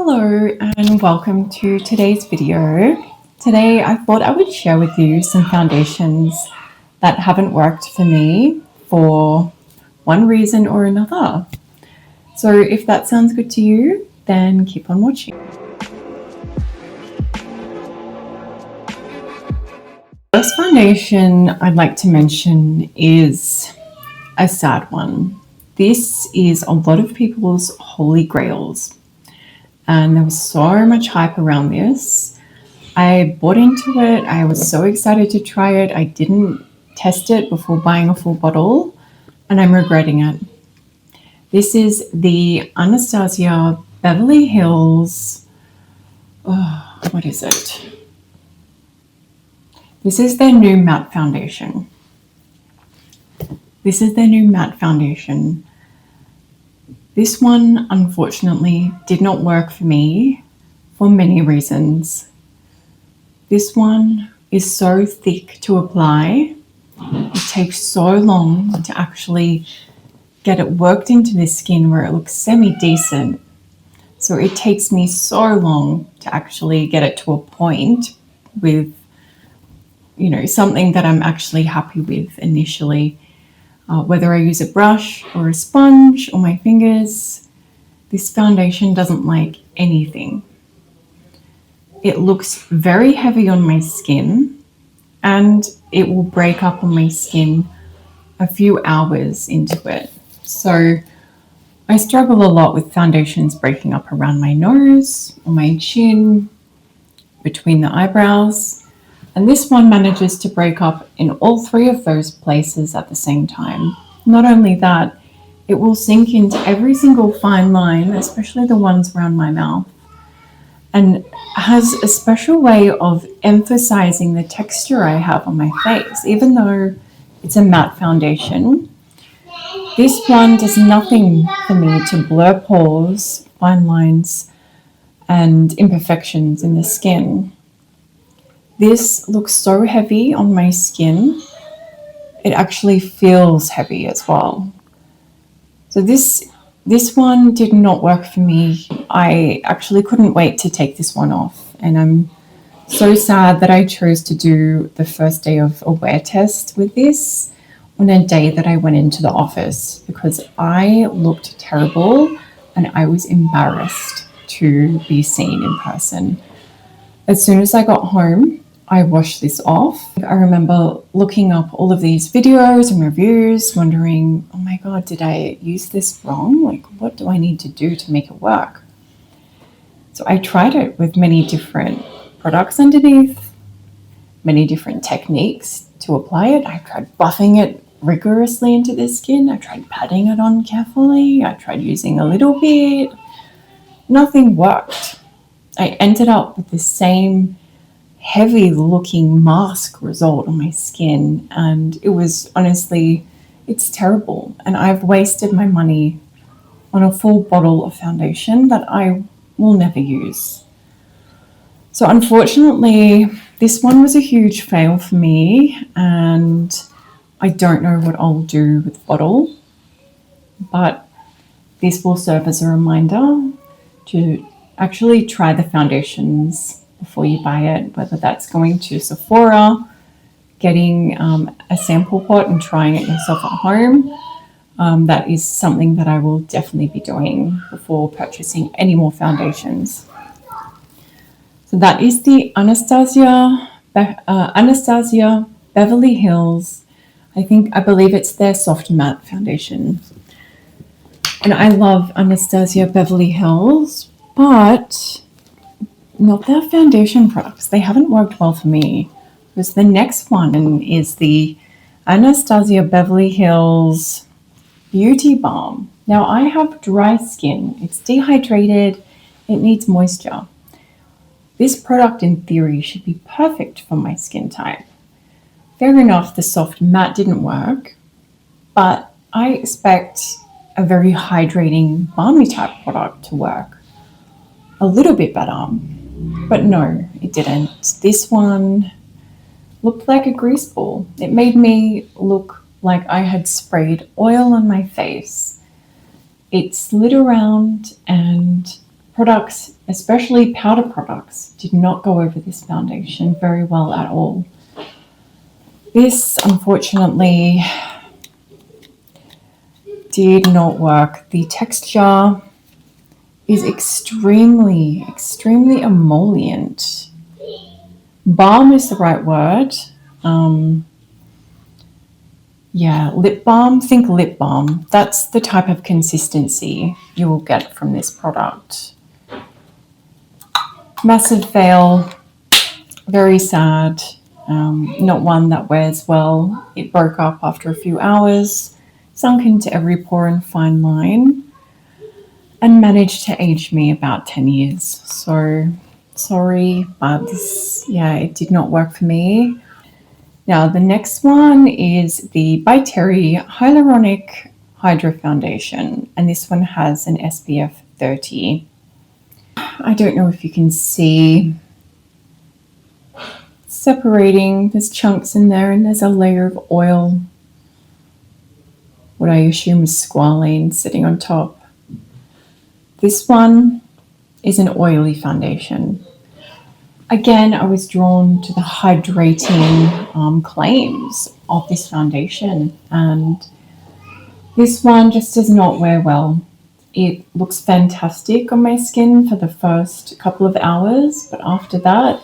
Hello and welcome to today's video. Today I thought I would share with you some foundations that haven't worked for me for one reason or another. So if that sounds good to you, then keep on watching. First foundation I'd like to mention is a sad one. This is a lot of people's holy grails. And there was so much hype around this. I bought into it. I was so excited to try it. I didn't test it before buying a full bottle, and I'm regretting it. This is the Anastasia Beverly Hills. What is it? This is their new matte foundation. This one, unfortunately, did not work for me for many reasons. This one is so thick to apply. It takes so long to actually get it worked into the skin where it looks semi-decent. So it takes me so long to actually get it to a point with, something that I'm actually happy with initially. Whether I use a brush or a sponge or my fingers, this foundation doesn't like anything. It looks very heavy on my skin and it will break up on my skin a few hours into it. So I struggle a lot with foundations breaking up around my nose, on my chin, between the eyebrows. And this one manages to break up in all three of those places at the same time. Not only that, it will sink into every single fine line, especially the ones around my mouth, and has a special way of emphasizing the texture I have on my face. Even though it's a matte foundation, this one does nothing for me to blur pores, fine lines, and imperfections in the skin. This looks so heavy on my skin. It actually feels heavy as well. So this one did not work for me. I actually couldn't wait to take this one off. And I'm so sad that I chose to do the first day of a wear test with this on a day that I went into the office, because I looked terrible and I was embarrassed to be seen in person. As soon as I got home, I washed this off. I remember looking up all of these videos and reviews, wondering, oh my God, did I use this wrong? Like, what do I need to do to make it work? So I tried it with many different products underneath, many different techniques to apply it. I tried buffing it rigorously into the skin. I tried patting it on carefully. I tried using a little bit. Nothing worked. I ended up with the same heavy looking mask result on my skin, and it was honestly, it's terrible. And I've wasted my money on a full bottle of foundation that I will never use. So unfortunately, this one was a huge fail for me, and I don't know what I'll do with the bottle, but this will serve as a reminder to actually try the foundations before you buy it, whether that's going to Sephora, getting a sample pot and trying it yourself at home. That is something that I will definitely be doing before purchasing any more foundations. So that is the Anastasia Beverly Hills. I believe it's their soft matte foundation. And I love Anastasia Beverly Hills, but not their foundation products. They haven't worked well for me. Because the next one is the Anastasia Beverly Hills Beauty Balm. Now I have dry skin. It's dehydrated. It needs moisture. This product in theory should be perfect for my skin type. Fair enough, the soft matte didn't work, but I expect a very hydrating, balmy type product to work a little bit better. But no, it didn't. This one looked like a grease ball. It made me look like I had sprayed oil on my face. It slid around and products, especially powder products, did not go over this foundation very well at all. This, unfortunately, did not work. The texture is extremely, extremely emollient. Balm is the right word. Yeah, lip balm, think lip balm. That's the type of consistency you will get from this product. Massive fail, very sad. Not one that wears well. It broke up after a few hours, sunk into every pore and fine line, and managed to age me about 10 years. So sorry, but this, yeah, it did not work for me. Now, the next one is the By Terry Hyaluronic Hydra Foundation, and this one has an SPF 30. I don't know if you can see separating. There's chunks in there, and there's a layer of oil, what I assume is squalene, sitting on top. This one is an oily foundation. Again, I was drawn to the hydrating claims of this foundation, and this one just does not wear well. It looks fantastic on my skin for the first couple of hours, but after that,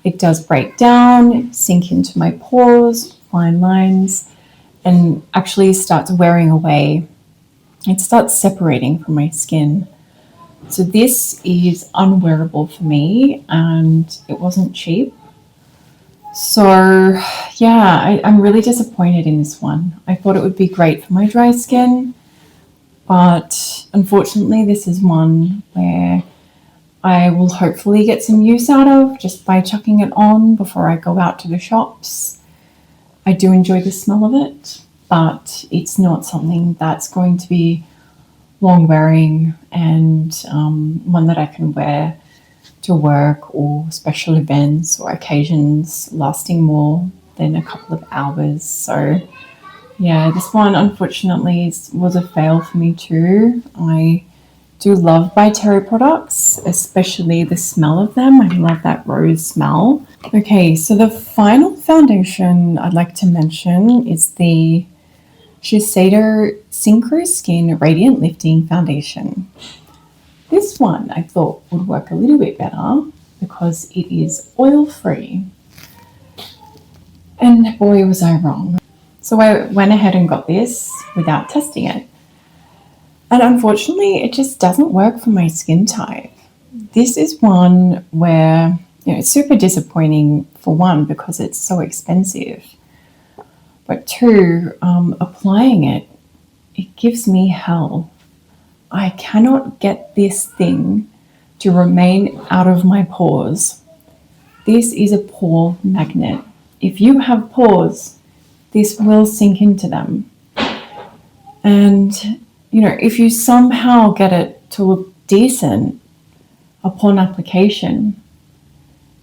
it does break down, sink into my pores, fine lines, and actually starts wearing away. It starts separating from my skin. So this is unwearable for me, and it wasn't cheap. So yeah, I'm really disappointed in this one. I thought it would be great for my dry skin, but unfortunately this is one where I will hopefully get some use out of just by chucking it on before I go out to the shops. I do enjoy the smell of it, but it's not something that's going to be long wearing and one that I can wear to work or special events or occasions lasting more than a couple of hours. So yeah, this one unfortunately was a fail for me too. I do love By Terry products, especially the smell of them. I love that rose smell. Okay, so the final foundation I'd like to mention is the Shiseido Synchro Skin Radiant Lifting Foundation. This one I thought would work a little bit better because it is oil-free. And boy, was I wrong. So I went ahead and got this without testing it. And unfortunately, it just doesn't work for my skin type. This is one where, it's super disappointing for one because it's so expensive. But two, applying it gives me hell. I cannot get this thing to remain out of my pores. This is a pore magnet. If you have pores, this will sink into them. And, if you somehow get it to look decent upon application,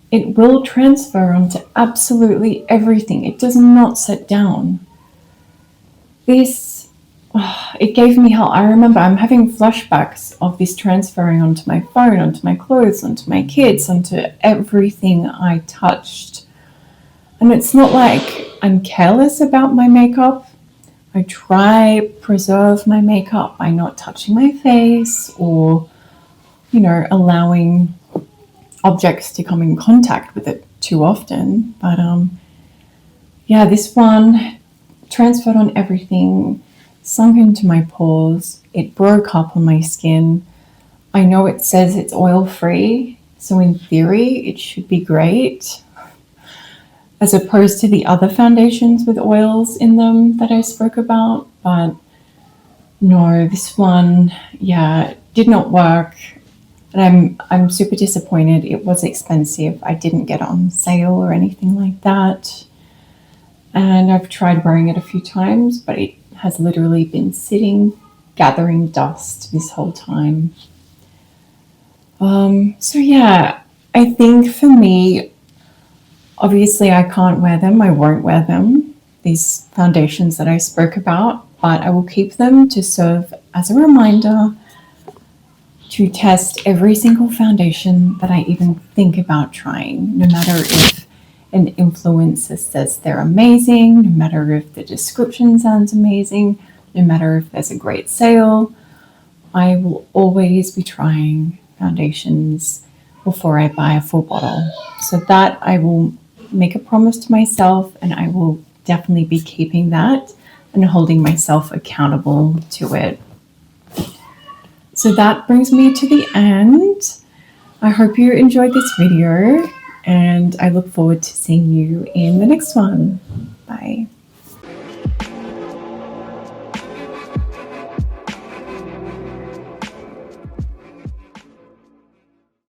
it will transfer onto absolutely everything. It does not sit down. It gave me hell. I remember I'm having flashbacks of this transferring onto my phone, onto my clothes, onto my kids, onto everything I touched. And it's not like I'm careless about my makeup. I try preserve my makeup by not touching my face or, allowing objects to come in contact with it too often. But this one transferred on everything, sunk into my pores. It broke up on my skin. I know it says it's oil-free, so in theory it should be great, as opposed to the other foundations with oils in them that I spoke about. But no, this one, did not work. And I'm super disappointed. It was expensive. I didn't get it on sale or anything like that. And I've tried wearing it a few times, but it has literally been sitting, gathering dust this whole time. I think for me, obviously I can't wear them. I won't wear them, these foundations that I spoke about, but I will keep them to serve as a reminder to test every single foundation that I even think about trying, no matter if an influencer says they're amazing, no matter if the description sounds amazing, no matter if there's a great sale. I will always be trying foundations before I buy a full bottle. So that I will make a promise to myself, and I will definitely be keeping that and holding myself accountable to it. So that brings me to the end. I hope you enjoyed this video, and I look forward to seeing you in the next one. Bye.